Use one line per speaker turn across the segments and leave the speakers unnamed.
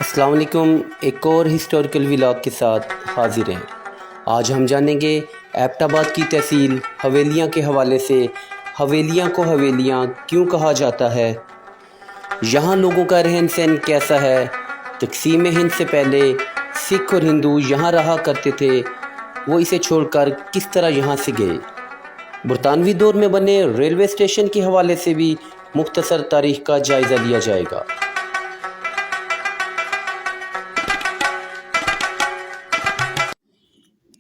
السلام علیکم، ایک اور ہسٹوریکل ولاگ کے ساتھ حاضر ہیں۔ آج ہم جانیں گے ایبٹ آباد کی تحصیل حویلیاں کے حوالے سے حویلیاں کو حویلیاں کیوں کہا جاتا ہے، یہاں لوگوں کا رہن سہن کیسا ہے، تقسیم ہند سے پہلے سکھ اور ہندو یہاں رہا کرتے تھے، وہ اسے چھوڑ کر کس طرح یہاں سے گئے۔ برطانوی دور میں بنے ریلوے اسٹیشن کے حوالے سے بھی مختصر تاریخ کا جائزہ لیا جائے گا۔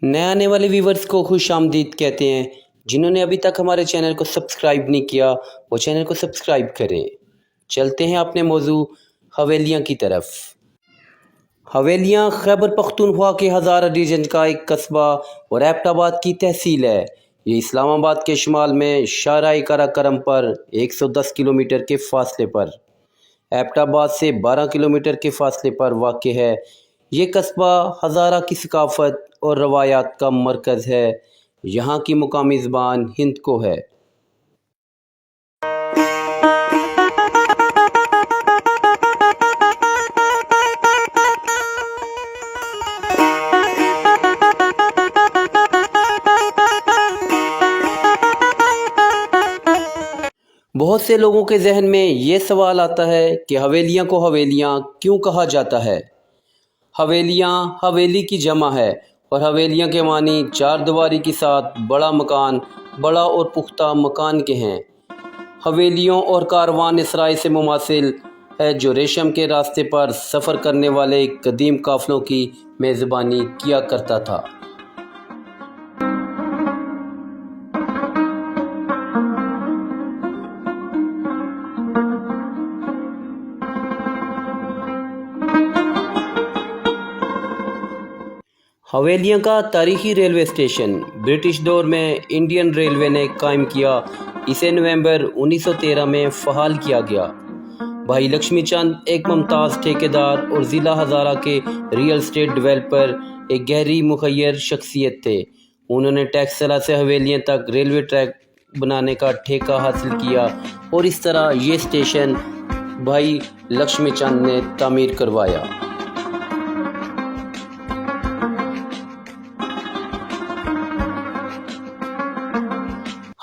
نئے آنے والے ویورز کو خوش آمدید کہتے ہیں۔ جنہوں نے ابھی تک ہمارے چینل کو سبسکرائب نہیں کیا وہ چینل کو سبسکرائب کریں۔ چلتے ہیں اپنے موضوع حویلیاں کی طرف۔ حویلیاں خیبر پختونخوا کے ہزارہ ریجن کا ایک قصبہ اور ایبٹ آباد کی تحصیل ہے۔ یہ اسلام آباد کے شمال میں شاہراہ قراقرم پر 110 کلومیٹر کے فاصلے پر، ایبٹ آباد سے 12 کلومیٹر کے فاصلے پر واقع ہے۔ یہ قصبہ ہزارہ کی ثقافت اور روایات کا مرکز ہے۔ یہاں کی مقامی زبان ہندکو ہے۔ بہت سے لوگوں کے ذہن میں یہ سوال آتا ہے کہ حویلیاں کو حویلیاں کیوں کہا جاتا ہے۔ حویلیاں حویلی کی جمع ہے اور حویلیاں کے معنی چار دیواری کے ساتھ بڑا مکان، بڑا اور پختہ مکان کے ہیں۔ حویلیوں اور کاروان اسرائے سے مماثل ہے جو ریشم کے راستے پر سفر کرنے والے قدیم قافلوں کی میزبانی کیا کرتا تھا۔ حویلیاں کا تاریخی ریلوے اسٹیشن برٹش دور میں انڈین ریلوے نے قائم کیا۔ اسے نومبر 1913 میں فعال کیا گیا۔ بھائی لکشمی چند ایک ممتاز ٹھیکیدار اور ضلع ہزارہ کے ریئل اسٹیٹ ڈیولپر ایک گہری مخیر شخصیت تھے۔ انہوں نے ٹیکسلا سے حویلیاں تک ریلوے ٹریک بنانے کا ٹھیکہ حاصل کیا اور اس طرح یہ اسٹیشن بھائی لکشمی چند نے تعمیر کروایا۔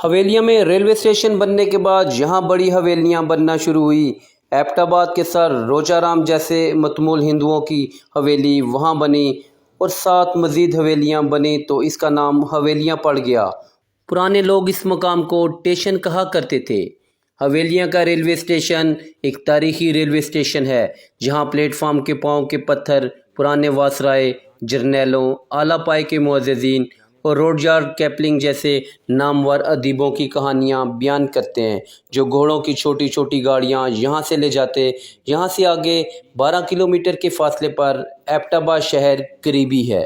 حویلیاں میں ریلوے اسٹیشن بننے کے بعد یہاں بڑی حویلیاں بننا شروع ہوئی۔ ایبٹ آباد کے سر روچا رام جیسے متمول ہندوؤں کی حویلی وہاں بنی اور 7 مزید حویلیاں بنی تو اس کا نام حویلیاں پڑ گیا۔ پرانے لوگ اس مقام کو ٹیشن کہا کرتے تھے۔ حویلیاں کا ریلوے اسٹیشن ایک تاریخی ریلوے اسٹیشن ہے جہاں پلیٹ فارم کے پاؤں کے پتھر پرانے واسرائے، جرنیلوں، اعلیٰ پائے کے معززین اور روڈیارڈ کیپلنگ جیسے نامور ادیبوں کی کہانیاں بیان کرتے ہیں جو گھوڑوں کی چھوٹی چھوٹی گاڑیاں یہاں سے لے جاتے۔ یہاں سے آگے 12 کلومیٹر کے فاصلے پر ایبٹ آباد شہر قریبی ہے۔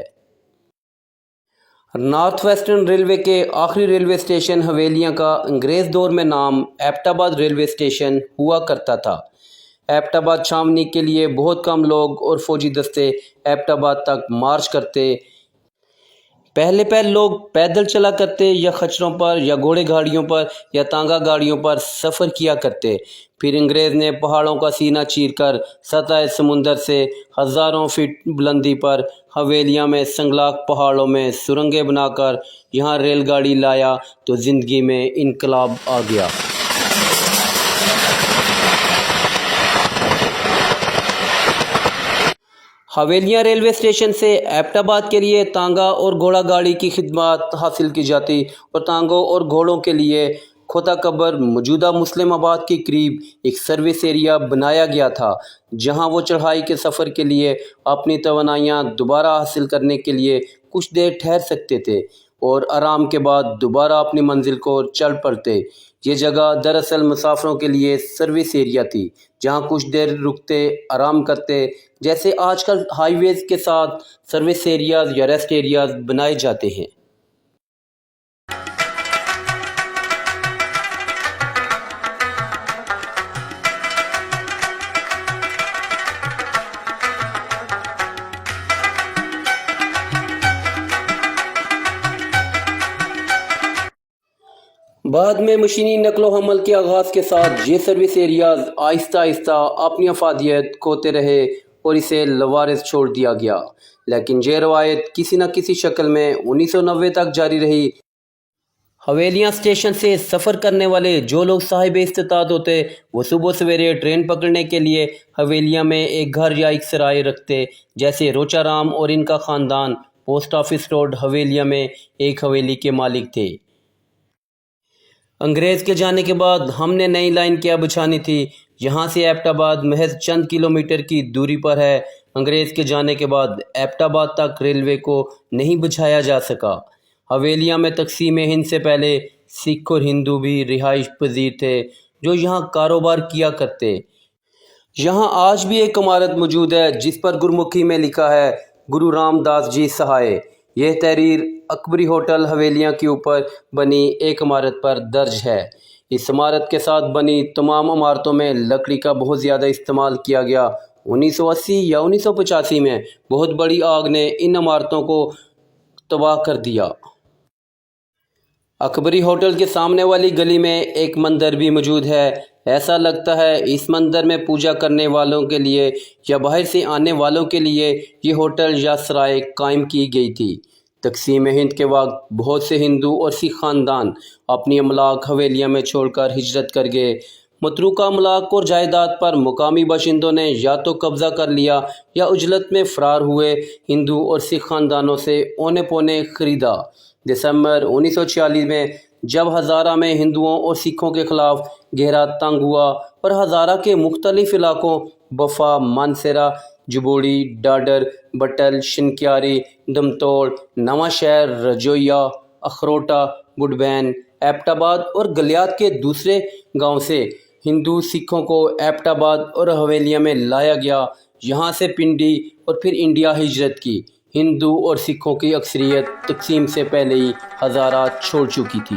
نارتھ ویسٹرن ریلوے کے آخری ریلوے اسٹیشن حویلیاں کا انگریز دور میں نام ایبٹ آباد ریلوے اسٹیشن ہوا کرتا تھا۔ ایبٹ آباد چھاونی کے لیے بہت کم لوگ اور فوجی دستے ایبٹ آباد تک مارچ کرتے۔ پہلے لوگ پیدل چلا کرتے یا خچروں پر یا گھوڑے گاڑیوں پر یا تانگا گاڑیوں پر سفر کیا کرتے۔ پھر انگریز نے پہاڑوں کا سینہ چیر کر سطح سمندر سے ہزاروں فٹ بلندی پر حویلیاں میں سنگلاخ پہاڑوں میں سرنگیں بنا کر یہاں ریل گاڑی لایا تو زندگی میں انقلاب آ گیا۔ حویلیاں ریلوے اسٹیشن سے ایبٹ آباد کے لیے تانگا اور گھوڑا گاڑی کی خدمات حاصل کی جاتی اور تانگوں اور گھوڑوں کے لیے کھوتا قبر موجودہ مسلم آباد کے قریب ایک سروس ایریا بنایا گیا تھا جہاں وہ چڑھائی کے سفر کے لیے اپنی توانائیاں دوبارہ حاصل کرنے کے لیے کچھ دیر ٹھہر سکتے تھے اور آرام کے بعد دوبارہ اپنی منزل کو چل پڑتے۔ یہ جگہ دراصل مسافروں کے لیے سروس ایریا تھی جہاں کچھ دیر رکتے، آرام کرتے، جیسے آج کل ہائی ویز کے ساتھ سروس ایریاز یا ریسٹ ایریاز بنائے جاتے ہیں۔ بعد میں مشینی نقل و حمل کے آغاز کے ساتھ یہ سروس ایریاز آہستہ آہستہ اپنی افادیت کھوتے رہے اور اسے لوارث چھوڑ دیا گیا، لیکن یہ روایت کسی نہ کسی شکل میں 1990 تک جاری رہی۔ حویلیاں اسٹیشن سے سفر کرنے والے جو لوگ صاحب استطاعت ہوتے وہ صبح سویرے ٹرین پکڑنے کے لیے حویلیاں میں ایک گھر یا ایک سرائے رکھتے، جیسے روچا رام اور ان کا خاندان پوسٹ آفس روڈ حویلیاں میں ایک حویلی کے مالک تھے۔ انگریز کے جانے کے بعد ہم نے نئی لائن کیا بچھانی تھی، یہاں سے ایبٹ آباد محض چند کلومیٹر کی دوری پر ہے۔ انگریز کے جانے کے بعد ایبٹ آباد تک ریلوے کو نہیں بچھایا جا سکا۔ حویلیاں میں تقسیم ہند سے پہلے سکھ اور ہندو بھی رہائش پذیر تھے جو یہاں کاروبار کیا کرتے۔ یہاں آج بھی ایک عمارت موجود ہے جس پر گرمکھی میں لکھا ہے گرو رام داس جی سہائے۔ یہ تحریر اکبری ہوٹل حویلیاں کے اوپر بنی ایک عمارت پر درج ہے۔ اس عمارت کے ساتھ بنی تمام عمارتوں میں لکڑی کا بہت زیادہ استعمال کیا گیا۔ 1980 یا 1985 میں بہت بڑی آگ نے ان عمارتوں کو تباہ کر دیا۔ اکبری ہوٹل کے سامنے والی گلی میں ایک مندر بھی موجود ہے۔ ایسا لگتا ہے اس مندر میں پوجا کرنے والوں کے لیے یا باہر سے آنے والوں کے لیے یہ ہوٹل یا سرائے قائم کی گئی تھی۔ تقسیم ہند کے وقت بہت سے ہندو اور سکھ خاندان اپنی املاک حویلیاں میں چھوڑ کر ہجرت کر گئے۔ متروکہ املاک اور جائیداد پر مقامی باشندوں نے یا تو قبضہ کر لیا یا عجلت میں فرار ہوئے ہندو اور سکھ خاندانوں سے اونے پونے خریدا۔ دسمبر 1946 میں جب ہزارہ میں ہندوؤں اور سکھوں کے خلاف گہرا تنگ ہوا اور ہزارہ کے مختلف علاقوں بفا، مانسیرا، جبوڑی، ڈاڈر، بٹل، شنکیاری، دمتوڑ، نواں شہر، رجویا، اخروٹا، گڈبین، ایبٹ آباد اور گلیات کے دوسرے گاؤں سے ہندو سکھوں کو ایبٹ آباد اور حویلیاں میں لایا گیا۔ یہاں سے پنڈی اور پھر انڈیا ہجرت کی۔ ہندو اور سکھوں کی اکثریت تقسیم سے پہلے ہی ہزارہ چھوڑ چکی تھی۔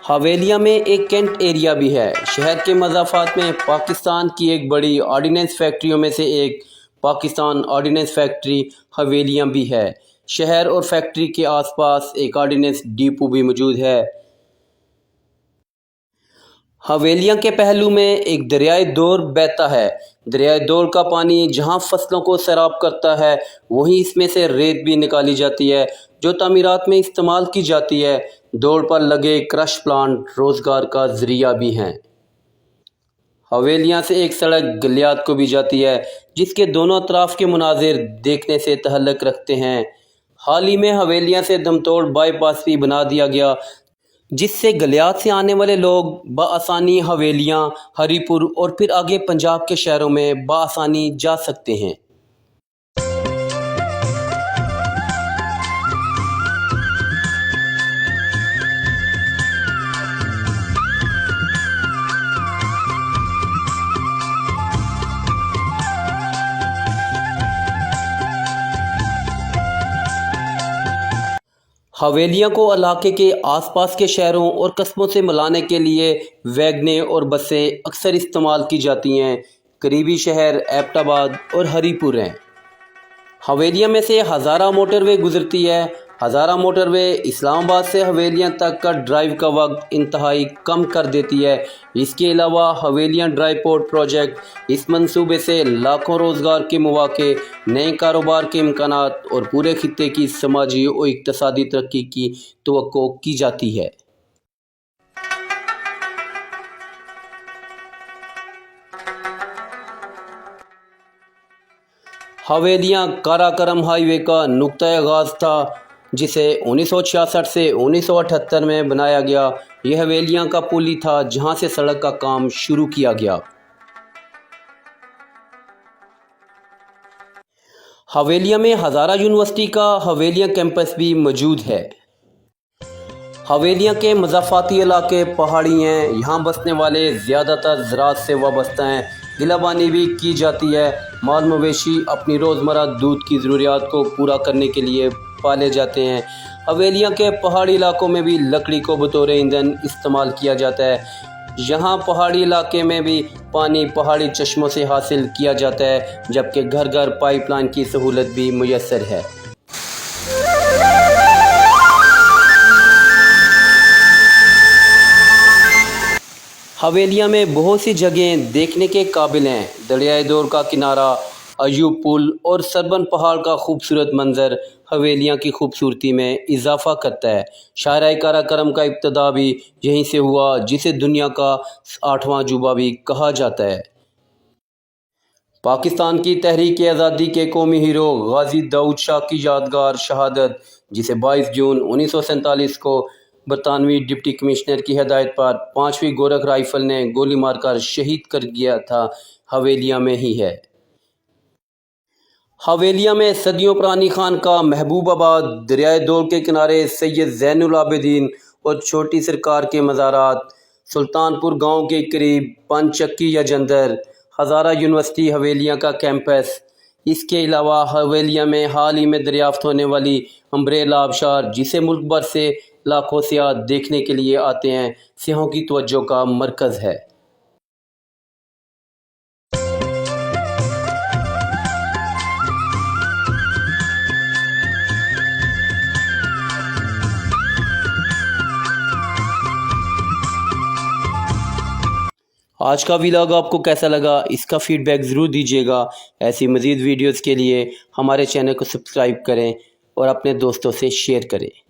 حویلیاں میں ایک کینٹ ایریا بھی ہے۔ شہر کے مضافات میں پاکستان کی ایک بڑی آرڈیننس فیکٹریوں میں سے ایک پاکستان آرڈیننس فیکٹری حویلیاں بھی ہے۔ شہر اور فیکٹری کے آس پاس ایک آرڈیننس ڈپو بھی موجود ہے۔ حویلیاں کے پہلو میں ایک دریائے دور بہتا ہے۔ دریائے دور کا پانی جہاں فصلوں کو سیراب کرتا ہے وہیں اس میں سے ریت بھی نکالی جاتی ہے جو تعمیرات میں استعمال کی جاتی ہے۔ دوڑ پر لگے کرش پلانٹ روزگار کا ذریعہ بھی ہیں۔ حویلیاں سے ایک سڑک گلیات کو بھی جاتی ہے جس کے دونوں اطراف کے مناظر دیکھنے سے تعلق رکھتے ہیں۔ حال ہی میں حویلیاں سے دمتوڑ بائی پاس بھی بنا دیا گیا جس سے گلیات سے آنے والے لوگ بآسانی حویلیاں، ہری پور اور پھر آگے پنجاب کے شہروں میں بآسانی جا سکتے ہیں۔ حویلیاں کو علاقے کے آس پاس کے شہروں اور قصبوں سے ملانے کے لیے ویگنیں اور بسیں اکثر استعمال کی جاتی ہیں۔ قریبی شہر ایبٹ آباد اور ہری پور ہیں۔ حویلیاں میں سے ہزارہ موٹر وے گزرتی ہے۔ ہزارہ موٹر وے اسلام آباد سے حویلیاں تک کا ڈرائیو کا وقت انتہائی کم کر دیتی ہے۔ اس کے علاوہ حویلیاں ڈرائی پورٹ پروجیکٹ اس منصوبے سے لاکھوں روزگار کے مواقع، نئے کاروبار کے امکانات اور پورے خطے کی سماجی اور اقتصادی ترقی کی توقع کی جاتی ہے۔ حویلیاں کارا کرم ہائی وے کا نقطۂ آغاز تھا جسے 1966 سے 1978 میں بنایا گیا۔ یہ حویلیاں کا پلی تھا جہاں سے سڑک کا کام شروع کیا گیا۔ حویلیاں میں ہزارہ یونیورسٹی کا حویلیاں کیمپس بھی موجود ہے۔ حویلیاں کے مضافاتی علاقے پہاڑی ہیں۔ یہاں بسنے والے زیادہ تر زراعت سے وابستہ ہیں۔ گلہ بانی بھی کی جاتی ہے۔ مال مویشی اپنی روزمرہ دودھ کی ضروریات کو پورا کرنے کے لیے پالے جاتے ہیں۔ حویلیاں کے پہاڑی علاقوں میں بھی لکڑی کو بطور ایندھن استعمال کیا جاتا ہے۔ یہاں پہاڑی علاقے میں بھی پانی پہاڑی چشموں سے حاصل کیا جاتا ہے جبکہ گھر گھر پائپ لائن کی سہولت بھی میسر ہے۔ حویلیاں میں بہت سی جگہیں دیکھنے کے قابل ہیں۔ دریائے دور کا کنارہ، ایوب پل اور سربن پہاڑ کا خوبصورت منظر حویلیاں کی خوبصورتی میں اضافہ کرتا ہے۔ شاہراہ قارا کرم کا ابتدا بھی یہیں سے ہوا، جسے دنیا کا 8واں عجوبہ بھی کہا جاتا ہے۔ پاکستان کی تحریک آزادی کے قومی ہیرو غازی داؤد شاہ کی یادگار شہادت، جسے 22 جون 1947 کو برطانوی ڈپٹی کمشنر کی ہدایت پر 5ویں گورکھ رائفل نے گولی مار کر شہید کر دیا تھا، حویلیاں میں ہی ہے۔ حویلیاں میں صدیوں پرانی خانقاہ محبوب آباد، دریائے دول کے کنارے سید زین العابدین اور چھوٹی سرکار کے مزارات، سلطان پور گاؤں کے قریب پن چکی یا جندر، ہزارہ یونیورسٹی حویلیاں کا کیمپس۔ اس کے علاوہ حویلیاں میں حال ہی میں دریافت ہونے والی امبریلا آبشار، جسے ملک بھر سے لاکھوں سیاح دیکھنے کے لیے آتے ہیں، سیاحوں کی توجہ کا مرکز ہے۔ آج کا ولاگ آپ کو کیسا لگا؟ اس کا فیڈ بیک ضرور دیجیے گا۔ ایسی مزید ویڈیوز کے لیے ہمارے چینل کو سبسکرائب کریں اور اپنے دوستوں سے شیئر کریں۔